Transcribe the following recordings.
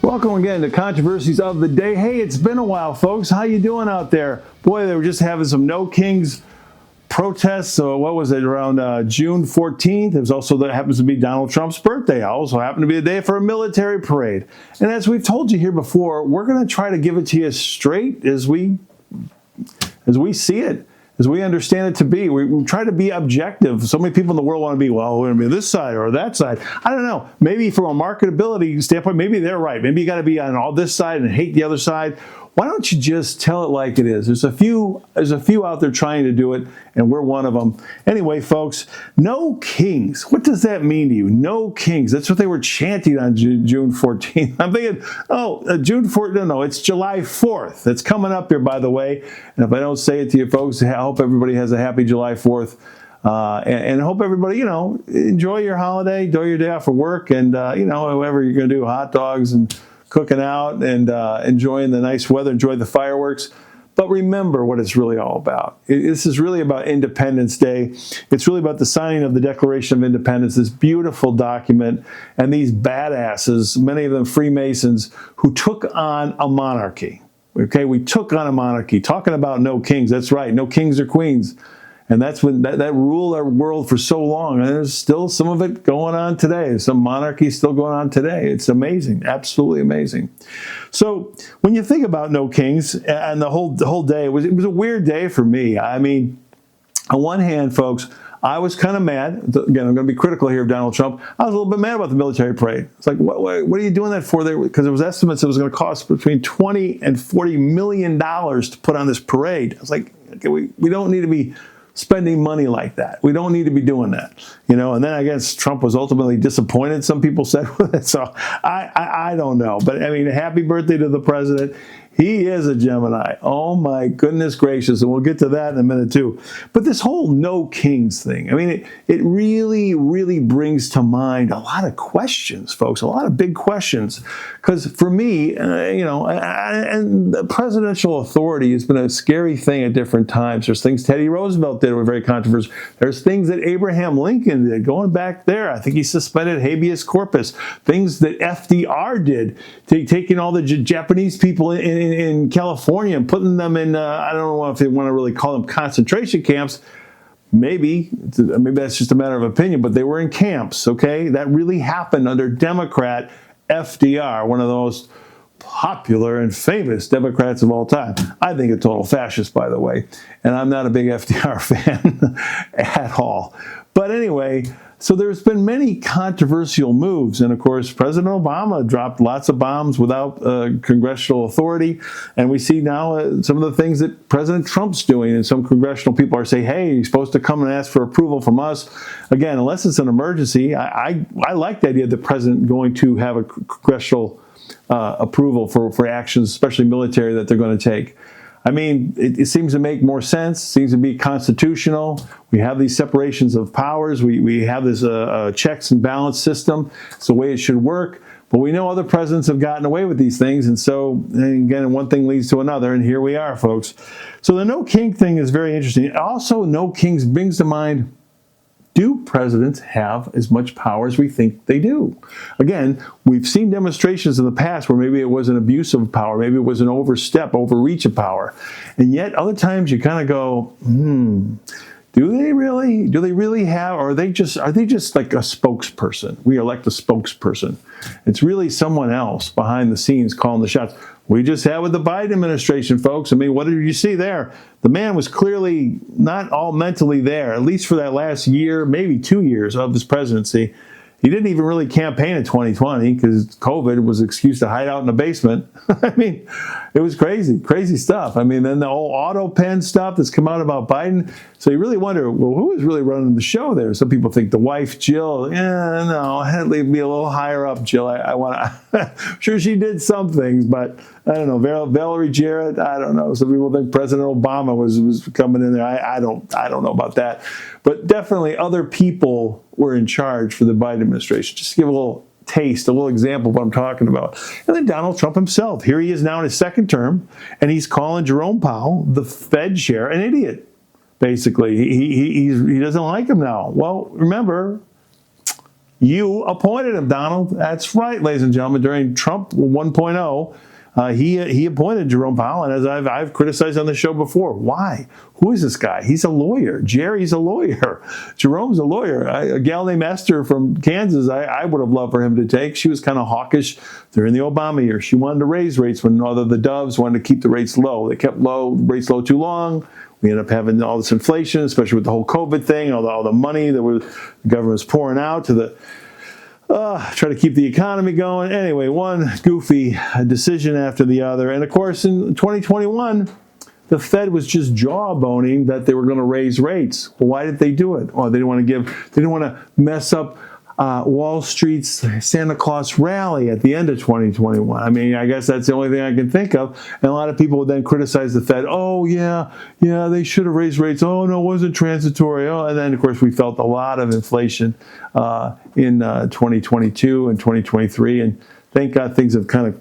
Welcome again to Controversies of the Day. Hey, it's been a while, folks. How you doing out there? Boy, they were just having some No Kings protests. So what was it, around June 14th? It was also, that happens to be Donald Trump's birthday. Also happened to be a day for a military parade. And as we've told you here before, we're going to try to give it to you straight as we see it, as we understand it to be. We try to be objective. So many people in the world want to be, well, we're going to be this side or that side. I don't know. Maybe from a marketability standpoint, maybe they're right. Maybe you got to be on all this side and hate the other side. Why don't you just tell it like it is? There's a few out there trying to do it, and we're one of them. Anyway, folks, no kings. What does that mean to you? No kings. That's what they were chanting on June 14th. I'm thinking, June 14th. No, it's July 4th. It's coming up here, by the way. And if I don't say it to you folks, I hope everybody has a happy July 4th. And I hope everybody, enjoy your holiday, enjoy your day off of work, and, whatever you're going to do, hot dogs and cooking out and enjoying the nice weather, enjoy the fireworks. But remember what it's really all about. This is really about Independence Day. It's really about the signing of the Declaration of Independence, this beautiful document, and these badasses, many of them Freemasons, who took on a monarchy. Okay, we took on a monarchy. Talking about no kings, that's right, no kings or queens. And that's when that ruled our world for so long. And there's still some of it going on today. Some monarchy still going on today. It's amazing, absolutely amazing. So when you think about no kings and the whole day, it was a weird day for me. I mean, on one hand, folks, I was kind of mad. Again, I'm going to be critical here of Donald Trump. I was a little bit mad about the military parade. It's like, what are you doing that for there? Because there was estimates it was going to cost between $20 and $40 million to put on this parade. I was like, okay, we don't need to be spending money like that. We don't need to be doing that, And then I guess Trump was ultimately disappointed, some people said, with it. So I don't know. But I mean, happy birthday to the president. He is a Gemini. Oh my goodness gracious. And we'll get to that in a minute too. But this whole no kings thing, I mean, it really, really brings to mind a lot of questions, folks, a lot of big questions. Because for me, and the presidential authority has been a scary thing at different times. There's things Teddy Roosevelt did that were very controversial. There's things that Abraham Lincoln did, going back there. I think he suspended habeas corpus. Things that FDR did, taking all the Japanese people in California and putting them in, I don't know if they want to really call them concentration camps. Maybe that's just a matter of opinion, but they were in camps, okay? That really happened under Democrat FDR, one of the most popular and famous Democrats of all time. I think a total fascist, by the way, and I'm not a big FDR fan at all. But anyway, so there's been many controversial moves. And of course, President Obama dropped lots of bombs without congressional authority. And we see now some of the things that President Trump's doing. And some congressional people are saying, hey, you're supposed to come and ask for approval from us. Again, unless it's an emergency, I like the idea of the president going to have a congressional approval for actions, especially military, that they're going to take. I mean, it seems to make more sense, seems to be constitutional. We have these separations of powers. We have this checks and balance system. It's the way it should work. But we know other presidents have gotten away with these things. And so, again, one thing leads to another. And here we are, folks. So the no king thing is very interesting. Also, no kings brings to mind, do presidents have as much power as we think they do? Again, we've seen demonstrations in the past where maybe it was an abuse of power, maybe it was an overreach of power. And yet other times you kind of go, do they really have, or are they just like a spokesperson? We elect a spokesperson. It's really someone else behind the scenes calling the shots. We just had with the Biden administration, folks. I mean, what did you see there? The man was clearly not all mentally there, at least for that last year, maybe 2 years of his presidency. He didn't even really campaign in 2020 because COVID was an excuse to hide out in the basement. I mean, it was crazy stuff. I mean, then the whole auto pen stuff that's come out about Biden. So you really wonder, well, who was really running the show there? Some people think the wife, Jill. No, leave me a little higher up, Jill. I want to. Sure, she did some things, but I don't know. Valerie Jarrett. I don't know. Some people think President Obama was coming in there. I don't know about that. But definitely other people were in charge for the Biden administration. Just to give a little taste, a little example of what I'm talking about. And then Donald Trump himself. Here he is now in his second term, and he's calling Jerome Powell, the Fed chair, an idiot. Basically, he doesn't like him now. Well, remember, You appointed him, Donald. That's right, ladies and gentlemen. During Trump 1.0, he appointed Jerome Powell, and as I've criticized on the show before. Why? Who is this guy? He's a lawyer. Jerry's a lawyer. Jerome's a lawyer. A gal named Esther from Kansas, I would have loved for him to take. She was kind of hawkish during the Obama years. She wanted to raise rates when other the doves wanted to keep the rates low. They kept rates low too long. We ended up having all this inflation, especially with the whole COVID thing, all the money that the government was pouring out to try to keep the economy going. Anyway, one goofy decision after the other. And of course, in 2021, the Fed was just jawboning that they were going to raise rates. Well, why did they do it? Well, they didn't want to mess up Wall Street's Santa Claus rally at the end of 2021. I mean, I guess that's the only thing I can think of. And a lot of people would then criticize the Fed. Oh, yeah, they should have raised rates. Oh, no, it wasn't transitory. Oh, and then, of course, we felt a lot of inflation in 2022 and 2023. And thank God things have kind of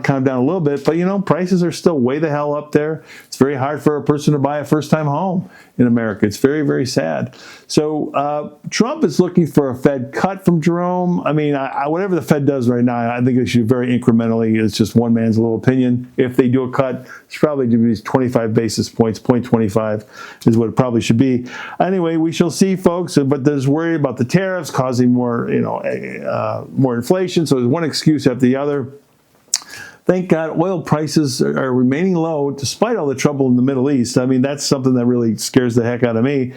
calmed down a little bit, but prices are still way the hell up there. It's very hard for a person to buy a first-time home in America. It's very, very sad. So Trump is looking for a Fed cut from Jerome. I mean, whatever the Fed does right now, I think they should very incrementally. It's just one man's little opinion. If they do a cut, it's probably going to be 25 basis points, 0.25 is what it probably should be. Anyway, we shall see, folks. But there's worry about the tariffs causing more inflation. So there's one excuse after the other. Thank God oil prices are remaining low despite all the trouble in the Middle East. I mean, that's something that really scares the heck out of me.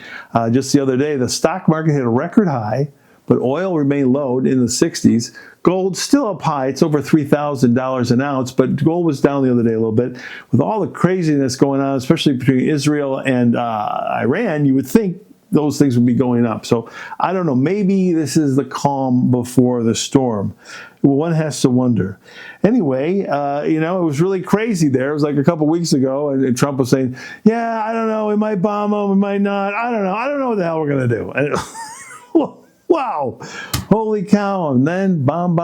Just the other day, the stock market hit a record high, but oil remained low in the 60s. Gold still up high. It's over $3,000 an ounce, but gold was down the other day a little bit. With all the craziness going on, especially between Israel and Iran, you would think those things would be going up. So I don't know. Maybe this is the calm before the storm. Well, one has to wonder. Anyway, it was really crazy there. It was like a couple weeks ago, and Trump was saying, yeah, I don't know. We might bomb them. We might not. I don't know. I don't know what the hell we're going to do. And, wow. Holy cow. And then bomb,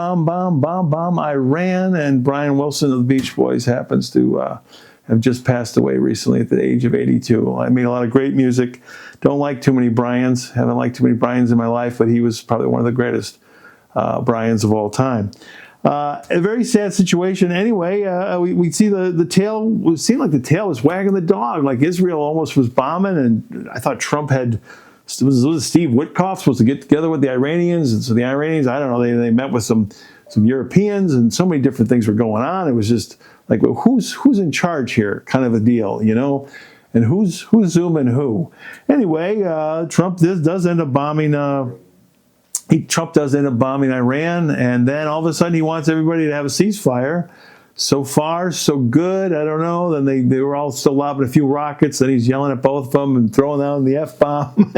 Iran. And Brian Wilson of the Beach Boys happens to have just passed away recently at the age of 82. I made a lot of great music. Don't like too many Brians. Haven't liked too many Brians in my life, but he was probably one of the greatest Brians of all time. A very sad situation. Anyway, we see the tail. It seemed like the tail was wagging the dog. Like Israel almost was bombing, and I thought Trump was Steve Witkoff supposed to get together with the Iranians, and so the Iranians, I don't know, they met with some Europeans, and so many different things were going on. It was just like, well, who's in charge here? Kind of a deal, and who's zooming who? Anyway, Trump does end up bombing. Trump does end up bombing Iran, and then all of a sudden he wants everybody to have a ceasefire. So far, so good. I don't know. Then they were all still lobbing a few rockets. Then he's yelling at both of them and throwing out the F-bomb.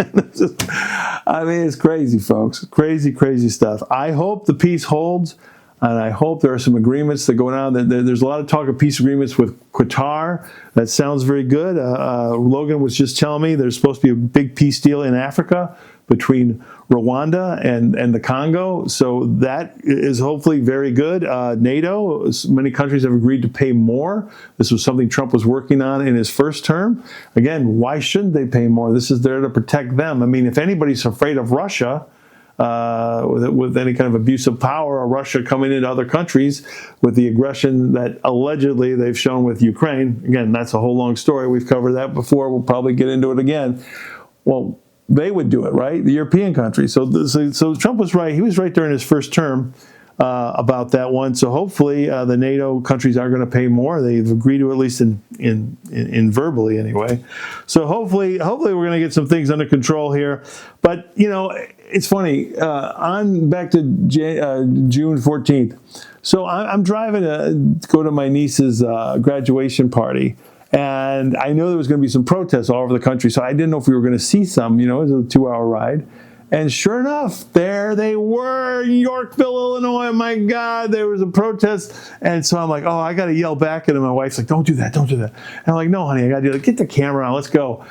It's crazy, folks. Crazy, crazy stuff. I hope the peace holds, and I hope there are some agreements that go on. There's a lot of talk of peace agreements with Qatar. That sounds very good. Logan was just telling me there's supposed to be a big peace deal in Africa between Rwanda and the Congo. So that is hopefully very good. NATO, many countries have agreed to pay more. This was something Trump was working on in his first term. Again, why shouldn't they pay more? This is there to protect them. I mean, if anybody's afraid of Russia, with any kind of abuse of power, or Russia coming into other countries with the aggression that allegedly they've shown with Ukraine, again, that's a whole long story. We've covered that before. We'll probably get into it again. Well, they would do it, right? The European countries. So Trump was right. He was right during his first term about that one. So hopefully the NATO countries are going to pay more. They've agreed to, at least in verbally anyway. So hopefully we're going to get some things under control here. But it's funny. On back to June 14th. So I'm driving to go to my niece's graduation party. And I know there was going to be some protests all over the country, so I didn't know if we were going to see some. It was a 2-hour ride. And sure enough, there they were, Yorkville, Illinois. My God, there was a protest. And so I'm like, oh, I got to yell back at him. My wife's like, don't do that, don't do that. And I'm like, no, honey, I got to do it. Get the camera on, let's go.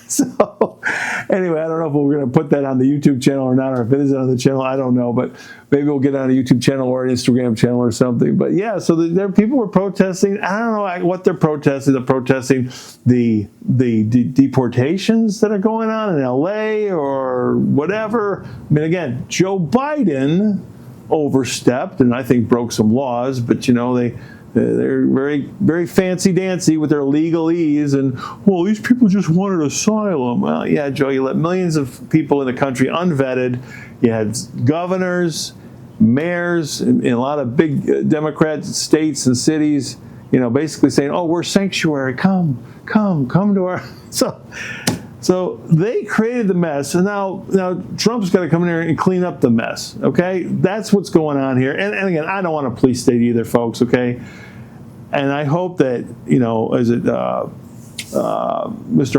So anyway, I don't know if we're going to put that on the YouTube channel or not, or if it is on the channel, I don't know. But maybe we'll get on a YouTube channel or an Instagram channel or something. But yeah, so there people were protesting. I don't know what they're protesting. They're protesting the deportations that are going on in LA or whatever. I mean, again, Joe Biden overstepped and I think broke some laws, but they're very, very fancy-dancy with their legalese, and, well, these people just wanted asylum. Well, yeah, Joe, you let millions of people in the country unvetted. You had governors, mayors, in a lot of big Democrat states and cities, basically saying, oh, we're sanctuary, come to our... So they created the mess, and now Trump's got to come in here and clean up the mess, okay? That's what's going on here. And again, I don't want a police state either, folks, okay? And I hope that, Mr.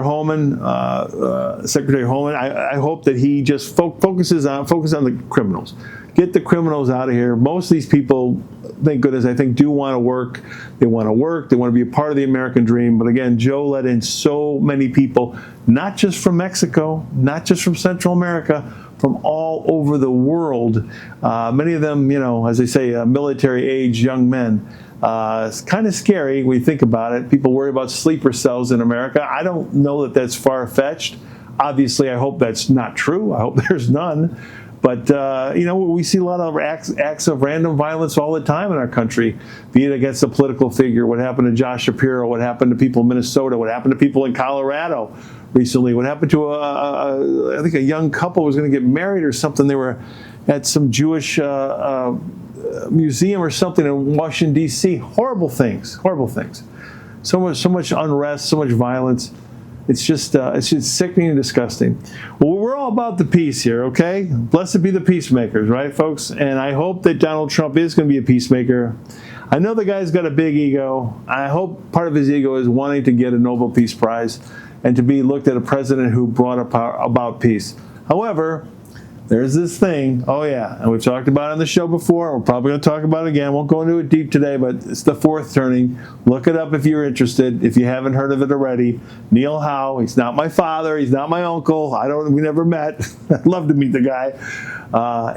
Holman, Secretary Holman, I hope that he just focus on the criminals. Get the criminals out of here. Most of these people, thank goodness, I think do want to work. They want to work. They want to be a part of the American dream. But again, Joe let in so many people, not just from Mexico, not just from Central America, from all over the world. Many of them, as they say, military-age young men. It's kind of scary when you think about it. People worry about sleeper cells in America. I don't know that that's far-fetched. Obviously, I hope that's not true. I hope there's none. But, we see a lot of acts of random violence all the time in our country, be it against a political figure. What happened to Josh Shapiro? What happened to people in Minnesota? What happened to people in Colorado recently? What happened to, I think a young couple was going to get married or something. They were at some Jewish museum or something in Washington, D.C. Horrible things. So much unrest, so much violence. It's just sickening and disgusting. Well, we're all about the peace here, okay? Blessed be the peacemakers, right, folks? And I hope that Donald Trump is going to be a peacemaker. I know the guy's got a big ego. I hope part of his ego is wanting to get a Nobel Peace Prize and to be looked at a president who brought about peace. However, there's this thing, oh yeah, and we've talked about it on the show before, we're probably going to talk about it again, won't go into it deep today, but it's the fourth turning. Look it up if you're interested, if you haven't heard of it already. Neil Howe, he's not my father, he's not my uncle, we never met. I'd love to meet the guy.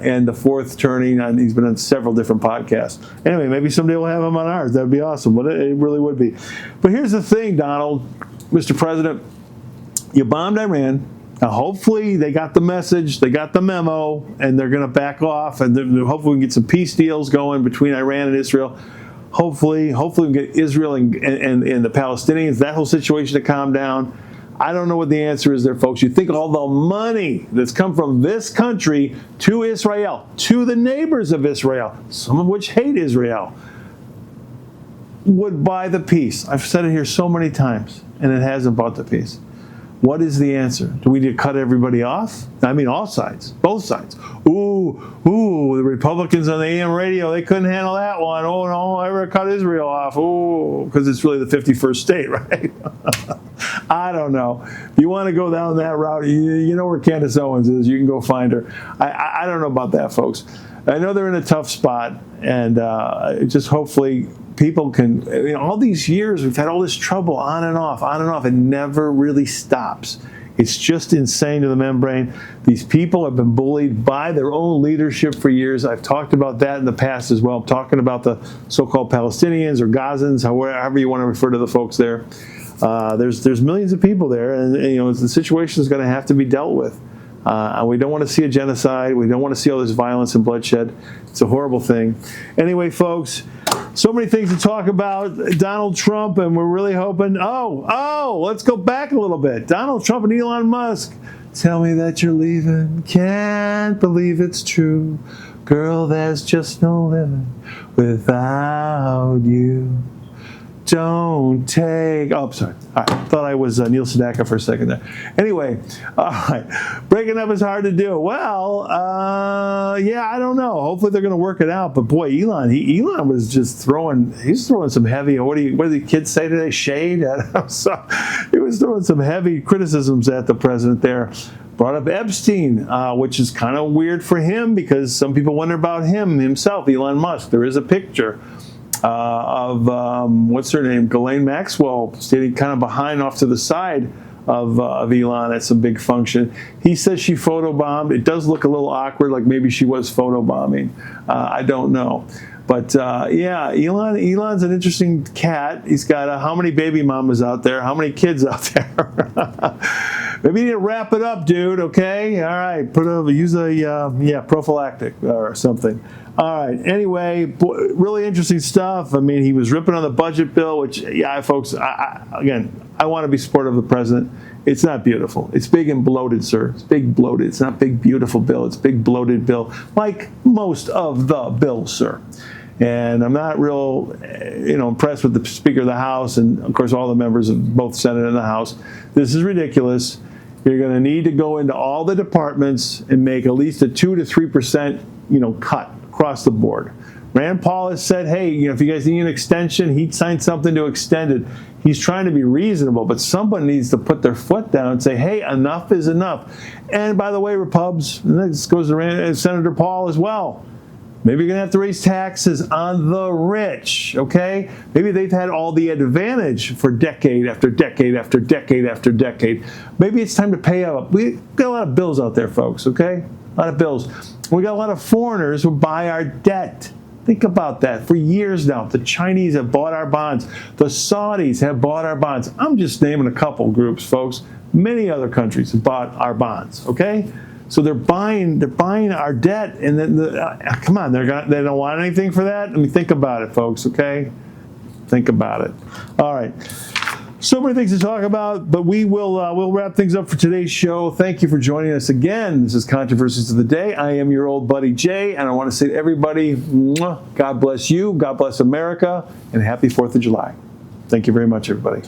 And the fourth turning, and he's been on several different podcasts. Anyway, maybe someday we'll have him on ours, that'd be awesome, but it really would be. But here's the thing, Donald, Mr. President, you bombed Iran. Now, hopefully they got the message, they got the memo, and they're going to back off, and hopefully we can get some peace deals going between Iran and Israel. Hopefully we can get Israel and the Palestinians, that whole situation to calm down. I don't know what the answer is there, folks. You think all the money that's come from this country to Israel, to the neighbors of Israel, some of which hate Israel, would buy the peace. I've said it here so many times, and it hasn't bought the peace. What is the answer? Do we need to cut everybody off? I mean, all sides, both sides. Ooh, the Republicans on the AM radio, they couldn't handle that one. Oh, no, ever cut Israel off. Ooh, because it's really the 51st state, right? I don't know. If you want to go down that route, you know where Candace Owens is. You can go find her. I don't know about that, folks. I know they're in a tough spot, and just hopefully people can, all these years we've had all this trouble on and off. It never really stops. It's just insane to the membrane. These people have been bullied by their own leadership for years. I've talked about that in the past as well. I'm talking about the so-called Palestinians or Gazans, however you want to refer to the folks there. There's millions of people there, and the situation is going to have to be dealt with. And we don't want to see a genocide. We don't want to see all this violence and bloodshed. It's a horrible thing. Anyway, folks, so many things to talk about. Donald Trump, and we're really hoping, let's go back a little bit. Donald Trump and Elon Musk. Tell me that you're leaving. Can't believe it's true. Girl, there's just no living without you. Don't take... Oh, sorry. I thought I was Neil Sedaka for a second there. Anyway, all right. Breaking up is hard to do. Well, I don't know. Hopefully they're going to work it out. But boy, Elon was just throwing some heavy... What do the kids say today? Shade? So he was throwing some heavy criticisms at the president there. Brought up Epstein, which is kind of weird for him because some people wonder about himself, Elon Musk. There is a picture of what's her name, Ghislaine Maxwell, standing kind of behind off to the side of Elon at some big function. He says she photobombed. It does look a little awkward, like maybe she was photobombing. I don't know. But yeah, Elon's an interesting cat. He's got how many baby mamas out there? How many kids out there? Maybe you need to wrap it up, dude. Okay, all right. Use a prophylactic or something. All right. Anyway, really interesting stuff. I mean, he was ripping on the budget bill, which, yeah, folks. Again, I want to be supportive of the president. It's not beautiful. It's big and bloated, sir. It's big bloated. It's not big beautiful bill. It's big bloated bill, like most of the bills, sir. And I'm not real, impressed with the Speaker of the House and, of course, all the members of both Senate and the House. This is ridiculous. You're going to need to go into all the departments and make at least a 2 to 3%, cut across the board. Rand Paul has said, hey, if you guys need an extension, he'd sign something to extend it. He's trying to be reasonable, but someone needs to put their foot down and say, hey, enough is enough. And by the way, Repubs, and this goes to Senator Paul as well. Maybe you're going to have to raise taxes on the rich, okay? Maybe they've had all the advantage for decade after decade after decade after decade. Maybe it's time to pay up. We got a lot of bills out there, folks, okay? A lot of bills. We got a lot of foreigners who buy our debt. Think about that. For years now, the Chinese have bought our bonds. The Saudis have bought our bonds. I'm just naming a couple groups, folks. Many other countries have bought our bonds, okay? So they're buying our debt, and then come on, they don't want anything for that. I mean, think about it, folks. Okay, think about it. All right, so many things to talk about, but we'll wrap things up for today's show. Thank you for joining us again. This is Controversies of the Day. I am your old buddy Jay, and I want to say to everybody, God bless you, God bless America, and happy 4th of July. Thank you very much, everybody.